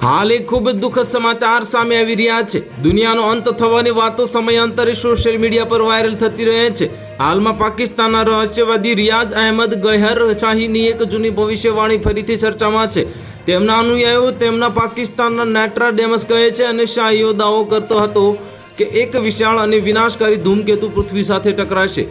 હાલ એક ખૂબ જ દુઃખદ સમાચાર સામે આવી રહ્યા છે। દુનિયાનો અંત થવાની વાતો સમયાંતરે સોશિયલ મીડિયા પર વાયરલ થતી રહે છે। હાલમાં પાકિસ્તાનના રહસ્યવાદી રિયાઝ અહેમદ ગહેર શાહીની એક જૂની ભવિષ્યવાણી ફરીથી ચર્ચામાં છે। તેમના અનુયાયીઓ તેમના પાકિસ્તાનના નેટ્રાડેમસ કહે છે અને શાહીઓ દાવો કરતો હતો કે એક વિશાળ અને વિનાશકારી ધૂમકેતુ પૃથ્વી સાથે ટકરાશે,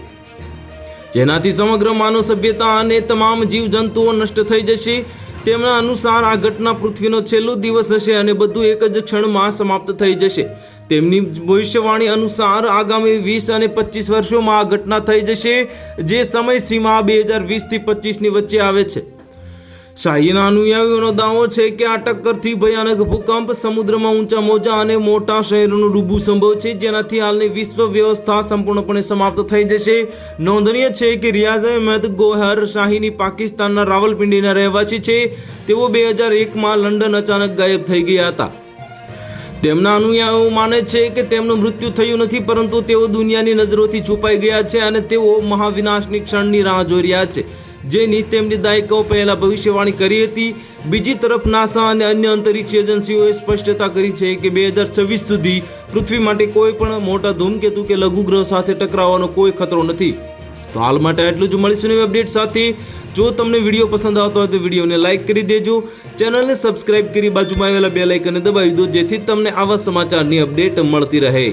જેનાથી સમગ્ર માનવ સભ્યતા અને તમામ જીવજંતુઓ નષ્ટ થઈ જશે। તેમના અનુસાર આ ઘટના પૃથ્વીનો છેલ્લો દિવસ હશે અને બધું એક જ ક્ષણમાં સમાપ્ત થઈ જશે। તેમની ભવિષ્યવાણી અનુસાર આગામી 20 અને 25 વર્ષોમાં આ ઘટના થઈ જશે, જે સમય સીમા 2020 થી 25ની વચ્ચે આવે છે। શાહીના અનુયાયીઓનો દાવો છે કે આ ટક્કરથી ભયાનક ભૂકંપ, સમુદ્રમાં ઊંચા મોજા અને મોટા શહેરોનું ડૂબવું સંભવ છે, જેનાથી હાલની વિશ્વ વ્યવસ્થા સંપૂર્ણપણે સમાપ્ત થઈ જશે। નોંધનીય છે કે રિયાઝ અહેમદ ગોહર શાહીની પાકિસ્તાનના રાવલપિંડીના રહેવાસી છે। તેઓ 2001માં લંડન અચાનક ગાયબ થઈ ગયા હતા। તેમના અનુયાયીઓ માને છે કે તેમનું મૃત્યુ થયું નથી, પરંતુ તેઓ દુનિયાની નજરોથી છુપાઈ ગયા છે અને તેઓ મહાવિનાશની ક્ષણની રાહ જોઈ રહ્યા છે, જેની તેમની દાયકાઓ પહેલા ભવિષ્યવાણી કરી હતી। બીજી તરફ નાસા અને અન્ય અંતરિક્ષ એજન્સીઓએ સ્પષ્ટતા કરી છે કે 2026 સુધી પૃથ્વી માટે કોઈ પણ મોટા ધૂમકેતુ કે લઘુગ્રહ સાથે ટકરાવવાનો કોઈ ખતરો નથી। તો હાલ માટે આટલું જ। મળીશું નવી અપડેટ સાથે। જો તમને વિડીયો પસંદ આવતો હોય તો વિડીયોને લાઇક કરી દેજો, ચેનલને સબસ્ક્રાઇબ કરી બાજુમાં આવેલા બેલ આઇકનને દબાવી દો, જેથી તમને આવા સમાચારની અપડેટ મળતી રહે।